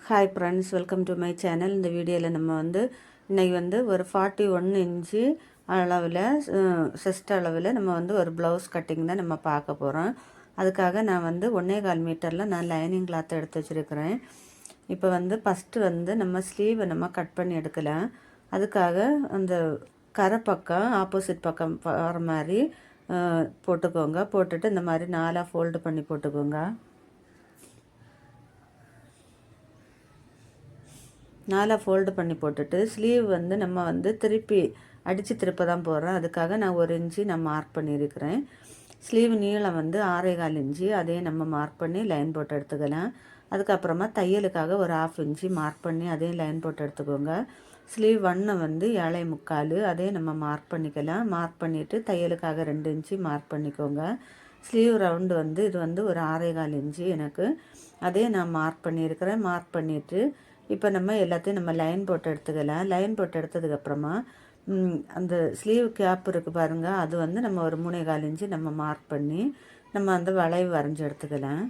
Hi friends, welcome to my channel. இந்த வீடியோவில் நம்ம இன்றைக்கி ஒரு 41 இன்ச்சு அளவில் செஸ்ட் அளவில் நம்ம ஒரு ப்ளவுஸ் கட்டிங் தான் நம்ம பார்க்க போகிறோம். அதுக்காக நான் 1.25 மீட்டரில் நான் லைனிங் கிளாத் எடுத்து வச்சுருக்கிறேன். இப்போ ஃபஸ்ட்டு நம்ம ஸ்லீவை நம்ம கட் பண்ணி எடுக்கலாம். அதுக்காக அந்த கரை பக்கம் ஆப்போசிட் பக்கம் வர மாதிரி போட்டுக்கோங்க. போட்டுட்டு இந்த மாதிரி 4 ஃபோல்டு பண்ணி போட்டுக்கோங்க. 4 ஃபோல்டு பண்ணி போட்டுட்டு ஸ்லீவ் நம்ம திருப்பி அடித்து திருப்ப தான் போடுறோம். அதுக்காக நான் 1 இன்ச்சு நான் மார்க் பண்ணியிருக்கிறேன். ஸ்லீவ் நீளம் 6.25 இன்ச்சு, அதே நம்ம மார்க் பண்ணி லைன் போட்டு எடுத்துக்கலாம். அதுக்கப்புறமா தையலுக்காக ஒரு 1/2 இன்ச்சு மார்க் பண்ணி அதையும் லைன் போட்டு எடுத்துக்கோங்க. ஸ்லீவ் 1 7.25, அதே நம்ம மார்க் பண்ணிக்கலாம். மார்க் பண்ணிவிட்டு தையலுக்காக 2 இன்ச்சு மார்க் பண்ணிக்கோங்க. ஸ்லீவ் ரவுண்டு இது ஒரு 6.25 இன்ச்சு எனக்கு, அதே நான் மார்க் பண்ணியிருக்கிறேன். மார்க் பண்ணிவிட்டு இப்போ நம்ம எல்லாத்தையும் நம்ம லைன் போட்டு எடுத்துக்கலாம். லைன் போட்டு எடுத்ததுக்கப்புறமா அந்த ஸ்லீவ் கேப் இருக்குது பாருங்கள், அது நம்ம ஒரு 3.25 இன்ச்சு நம்ம மார்க் பண்ணி நம்ம அந்த வளைவு வரைஞ்சி எடுத்துக்கலாம்.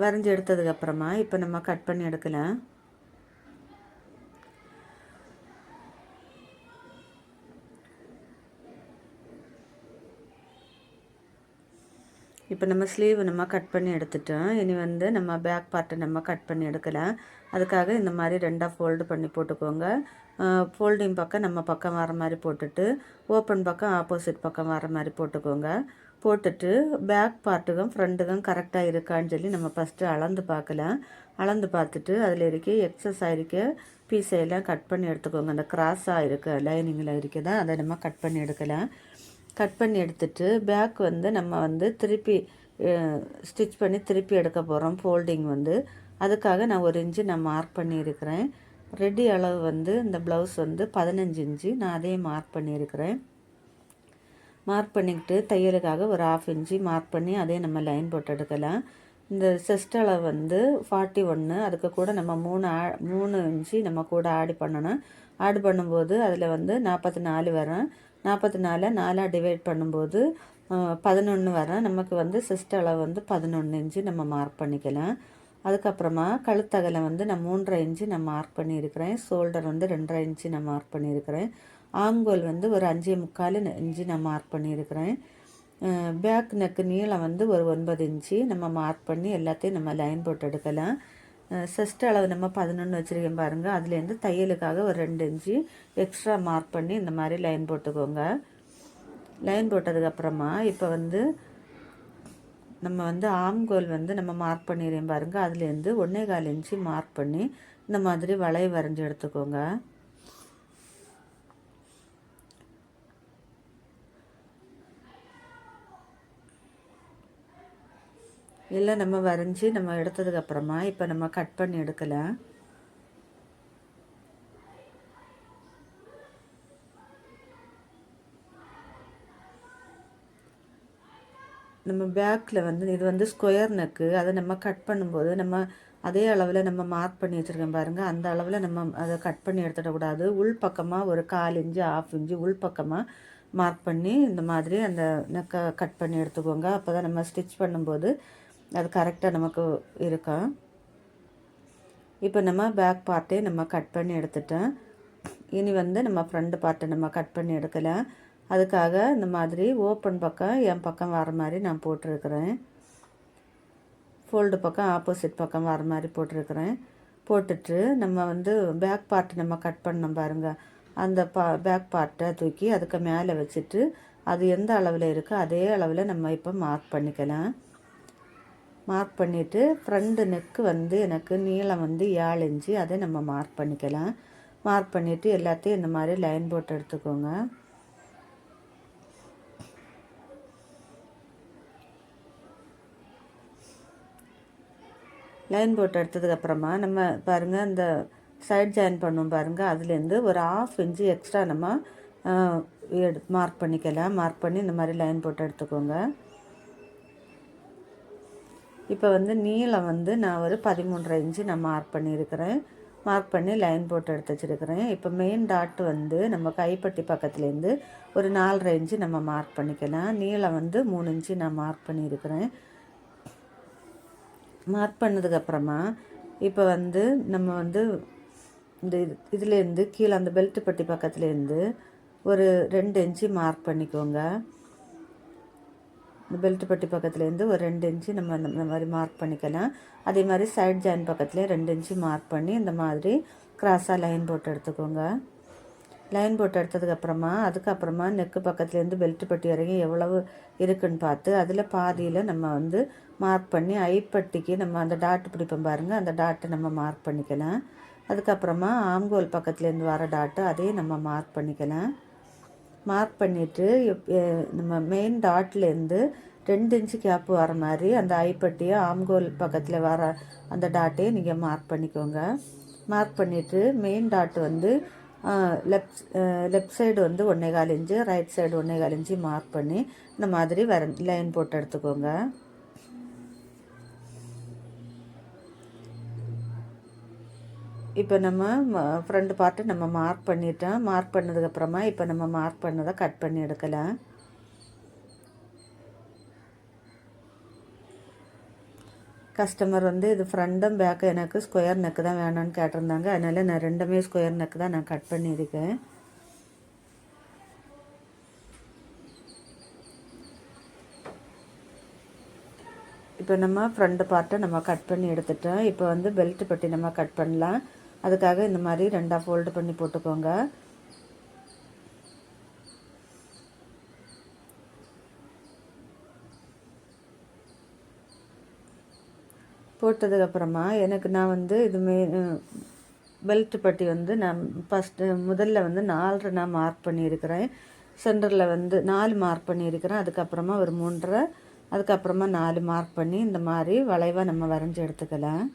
வரைஞ்சி எடுத்ததுக்கப்புறமா இப்போ நம்ம கட் பண்ணி எடுக்கலாம். இப்போ நம்ம ஸ்லீவ் நம்ம கட் பண்ணி எடுத்துட்டோம். இனி நம்ம பேக் பார்ட்டை நம்ம கட் பண்ணி எடுக்கலாம். அதுக்காக இந்த மாதிரி 2 ஃபோல்டு பண்ணி போட்டுக்கோங்க. ஃபோல்டிங் பக்கம் நம்ம பக்கம் வர மாதிரி போட்டுட்டு, ஓப்பன் பக்கம் ஆப்போசிட் பக்கம் வர மாதிரி போட்டுக்கோங்க. போட்டுட்டு பேக் பார்ட்டுக்கும் ஃப்ரண்ட்டுக்கும் கரெக்டாக இருக்கான்னு சொல்லி நம்ம ஃபஸ்ட்டு அளந்து பார்க்கலாம். அளந்து பார்த்துட்டு அதில் இருக்க எக்ஸஸ் ஆகிருக்க பீஸையெல்லாம் கட் பண்ணி எடுத்துக்கோங்க. அந்த கிராஸாக இருக்க லைனிங்கில் இருக்குதா அதை நம்ம கட் பண்ணி எடுக்கலாம். கட் பண்ணி எடுத்துட்டு பேக் நம்ம திருப்பி ஸ்டிச் பண்ணி திருப்பி எடுக்க போகிறோம். ஃபோல்டிங் அதுக்காக நான் 1 இன்ச்சு நான் மார்க் பண்ணியிருக்கிறேன். ரெடி அளவு இந்த ப்ளவுஸ் 15 இன்ச்சு, நான் அதே மார்க் பண்ணியிருக்கிறேன். மார்க் பண்ணிக்கிட்டு தையலுக்காக ஒரு 1/2 இன்ச்சு மார்க் பண்ணி அதே நம்ம லைன் போட்டு எடுக்கலாம். இந்த செஸ்ட் அளவு 41, அதுக்கு கூட நம்ம 3 இன்ச்சு நம்ம கூட ஆட் பண்ணணும். ஆட் பண்ணும்போது அதில் 44 வரும். 44 4 டிவைட் பண்ணும்போது 11 வரும். நமக்கு செஸ்ட் அளவு 11 இன்ச்சு நம்ம மார்க் பண்ணிக்கலாம். அதுக்கப்புறமா கழுத்தகலை நான் 3.5 இன்ச்சு நான் மார்க் பண்ணியிருக்கிறேன். ஷோல்டர் 2.5 இன்ச்சு நான் மார்க் பண்ணியிருக்கிறேன். ஆம்கோல் ஒரு 5.25 இன்ச்சு நான் மார்க் பண்ணியிருக்கிறேன். பேக் நெக்கு நீளம் ஒரு 9 இன்ச்சு நம்ம மார்க் பண்ணி எல்லாத்தையும் நம்ம லைன் போட்டு எடுக்கலாம். செஸ்ட் அளவு நம்ம 11 வச்சுருக்கேன் பாருங்கள். அதுலேருந்து தையலுக்காக ஒரு 2 இன்ச்சு எக்ஸ்ட்ரா மார்க் பண்ணி இந்த மாதிரி லைன் போட்டுக்கோங்க. லைன் போட்டதுக்கப்புறமா இப்போ நம்ம ஆம்கோல் நம்ம மார்க் பண்ணிடுறேன் பாருங்கள். அதுலேருந்து 1.25 இன்ச்சு மார்க் பண்ணி இந்த மாதிரி வளைவு வரைஞ்சி எடுத்துக்கோங்க. எல்லாம் நம்ம வரைஞ்சி நம்ம எடுத்ததுக்கப்புறமா இப்போ நம்ம கட் பண்ணி எடுக்கலாம். நம்ம பேக்கில் இது ஸ்கொயர் நெக்கு, அதை நம்ம கட் பண்ணும்போது நம்ம அதே அளவில் நம்ம மார்க் பண்ணி வச்சுருக்கோம் பாருங்கள். அந்த அளவில் நம்ம அதை கட் பண்ணி எடுத்துடக்கூடாது. உள் பக்கமாக ஒரு 1/4 இன்ச்சு 1/2 இன்ச்சு உள் பக்கமாக மார்க் பண்ணி இந்த மாதிரி அந்த நெக்கை கட் பண்ணி எடுத்துக்கோங்க. அப்போ தான் நம்ம ஸ்டிச் பண்ணும்போது அது கரெக்டாக நமக்கு இருக்கும். இப்போ நம்ம பேக் பார்ட்டே நம்ம கட் பண்ணி எடுத்துட்டோம். இனி நம்ம ஃப்ரண்ட் பார்ட்டை நம்ம கட் பண்ணி எடுக்கலாம். அதுக்காக இந்த மாதிரி ஓப்பன் பக்கம் என் பக்கம் வர மாதிரி நான் போட்டிருக்கிறேன். ஃபோல்டு பக்கம் ஆப்போசிட் பக்கம் வர மாதிரி போட்டிருக்கிறேன். போட்டுட்டு நம்ம பேக் பார்ட் நம்ம கட் பண்ணோம் பாருங்கள். அந்த பேக் பார்ட்டை தூக்கி அதுக்கு மேலே வச்சுட்டு அது எந்த அளவில் இருக்கோ அதே அளவில் நம்ம இப்போ மார்க் பண்ணிக்கலாம். மார்க் பண்ணிவிட்டு ஃப்ரண்ட் நெக்கு எனக்கு நீளம் 7 இன்ச்சு, அதை நம்ம மார்க் பண்ணிக்கலாம். மார்க் பண்ணிவிட்டு எல்லாத்தையும் இந்த மாதிரி லைன் போட்டு எடுத்துக்கோங்க. லைன் போட்டு எடுத்ததுக்கப்புறமா நம்ம பாருங்கள் இந்த சைட் ஜாயின் பண்ணுவோம் பாருங்கள். அதுலேருந்து ஒரு 1/2 இன்ச்சு எக்ஸ்ட்ரா நம்ம மார்க் பண்ணிக்கலாம். மார்க் பண்ணி இந்த மாதிரி லைன் போட்டு எடுத்துக்கோங்க. இப்போ நீளம் நான் ஒரு 13.5 இன்ச்சு நான் மார்க் பண்ணியிருக்கிறேன். மார்க் பண்ணி லைன் போட்டு எடுத்து வச்சுருக்கிறேன். இப்போ மெயின் டாட் வந்து நம்ம கைப்பட்டி பக்கத்துலேருந்து ஒரு 4 இன்ச்சு நம்ம மார்க் பண்ணிக்கலாம். நீளம் வந்து 3 இன்ச்சு நான் மார்க் பண்ணியிருக்கிறேன். மார்க் பண்ணதுக்கப்புறமா இப்போ வந்து நம்ம வந்து இந்த இதுலேருந்து கீழே அந்த பெல்ட் பட்டி பக்கத்துலேருந்து ஒரு 2 இன்ச்சு மார்க் பண்ணிக்கோங்க. இந்த பெல்ட் பட்டி பக்கத்துலேருந்து ஒரு 2 இன்ச்சு நம்ம இந்த மாதிரி மார்க் பண்ணிக்கலாம். அதே மாதிரி சைட் ஜாயின் பக்கத்துலேயே 2 இன்ச்சு மார்க் பண்ணி இந்த மாதிரி கிராஸாக லைன் போட்டு எடுத்துக்கோங்க. லைன் போட்டு எடுத்ததுக்கப்புறமா அதுக்கப்புறமா நெக்கு பக்கத்துலேருந்து பெல்ட் பட்டி வரைக்கும் எவ்வளவு இருக்குன்னு பார்த்து அதில் பாதியில் நம்ம வந்து மார்க் பண்ணி ஐப்பட்டிக்கு நம்ம அந்த டாட்டு பிடிப்போம் பாருங்கள், அந்த டாட்டை நம்ம மார்க் பண்ணிக்கலாம். அதுக்கப்புறமா ஆம்கோல் பக்கத்துலேருந்து வர டாட்டு அதையும் நம்ம மார்க் பண்ணிக்கலாம். மார்க் பண்ணிவிட்டு நம்ம மெயின் டாட்லேருந்து 2 இன்ச்சு கேப்பு வர மாதிரி அந்த ஐப்பட்டியை ஆம்கோல் பக்கத்தில் வர அந்த டாட்டையும் நீங்கள் மார்க் பண்ணிக்கோங்க. மார்க் பண்ணிவிட்டு மெயின் டாட் வந்து லெஃப்ட் சைடு வந்து 1.25 inch, right side 1.25 inch mark பண்ணி இந்த மாதிரி லைன் போட்டு எடுத்துக்கோங்க. இப்போ நம்ம ஃப்ரண்ட் பார்ட்டு நம்ம மார்க் பண்ணிட்டோம். மார்க் பண்ணதுக்கப்புறமா இப்போ நம்ம மார்க் பண்ணதை கட் பண்ணி எடுக்கலாம். கஸ்டமர் வந்து இது ஃப்ரண்ட்டும் பேக்கும் எனக்கு ஸ்கொயர் நெக்கு தான் வேணும்னு கேட்டிருந்தாங்க. அதனால் நான் 2மே ஸ்கொயர் நெக்கு தான் நான் கட் பண்ணியிருக்கேன். இப்போ நம்ம ஃப்ரண்ட் பார்ட்டை நம்ம கட் பண்ணி எடுத்துட்டோம். இப்போ வந்து பெல்ட் பட்டி நம்ம கட் பண்ணலாம். அதுக்காக இந்த மாதிரி 2ஆக ஃபோல்டு பண்ணி போட்டுக்கோங்க. போட்டதுக்கப்புறமா எனக்கு நான் வந்து பெல்ட் பட்டி வந்து நான் முதல்ல வந்து 4 நான் மார்க் பண்ணியிருக்கிறேன். சென்டரில் வந்து 4 மார்க் பண்ணியிருக்கிறேன். அதுக்கப்புறமா ஒரு 3.5, அதுக்கப்புறமா 4 மார்க் பண்ணி இந்த மாதிரி வளைவாக நம்ம வரைஞ்சி எடுத்துக்கலாம்.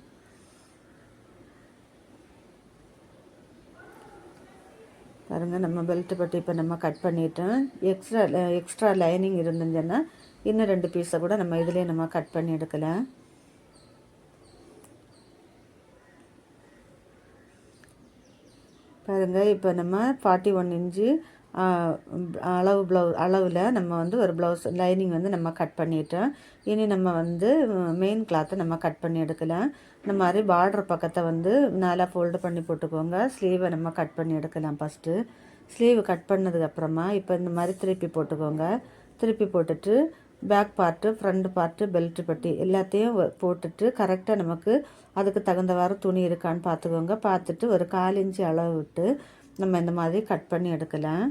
பாருங்கள், நம்ம பெல்ட் பட்டி இப்போ நம்ம கட் பண்ணிட்டோம். எக்ஸ்ட்ரா லைனிங் இருந்துச்சுன்னா இன்னும் 2 பீஸை கூட நம்ம இதிலே நம்ம கட் பண்ணி எடுக்கலாம். பாருங்கள், இப்போ நம்ம 41 இன்ச்சு அளவில் நம்ம வந்து ஒரு ப்ளவுஸ் லைனிங் வந்து நம்ம கட் பண்ணிட்டோம். இனி நம்ம வந்து மெயின் கிளாத்தை நம்ம கட் பண்ணி எடுக்கலாம். இந்த மாதிரி பார்டர் பக்கத்தை வந்து 4ஆக ஃபோல்டு பண்ணி போட்டுக்கோங்க. ஸ்லீவை நம்ம கட் பண்ணி எடுக்கலாம். ஃபஸ்ட்டு ஸ்லீவ் கட் பண்ணதுக்கப்புறமா இப்போ இந்த மாதிரி திருப்பி போட்டுக்கோங்க. திருப்பி போட்டுட்டு back part, front part, belt பட்டி எல்லாத்தையும் போட்டுட்டு கரெக்டாக நமக்கு அதுக்கு தகுந்தவாறு துணி இருக்கான்னு பார்த்துக்கோங்க. பார்த்துட்டு ஒரு 1/4 இன்ச்சு அளவு விட்டு நம்ம இந்த மாதிரி கட் பண்ணி எடுக்கலாம்.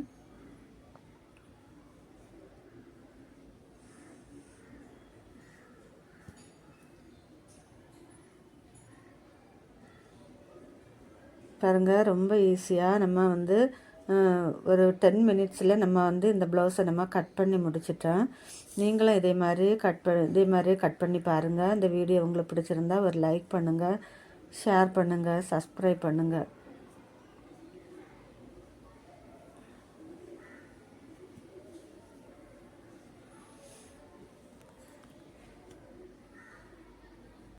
பாருங்கள், ரொம்ப ஈஸியாக நம்ம வந்து ஒரு 10 மினிட்ஸில் நம்ம வந்து இந்த ப்ளவுஸை நம்ம கட் பண்ணி முடிச்சிட்டோம். நீங்களும் இதே மாதிரி கட் பண்ணி பாருங்கள். இந்த வீடியோ உங்களுக்கு பிடிச்சிருந்தா ஒரு லைக் பண்ணுங்கள், ஷேர் பண்ணுங்கள், சப்ஸ்கிரைப் பண்ணுங்கள்.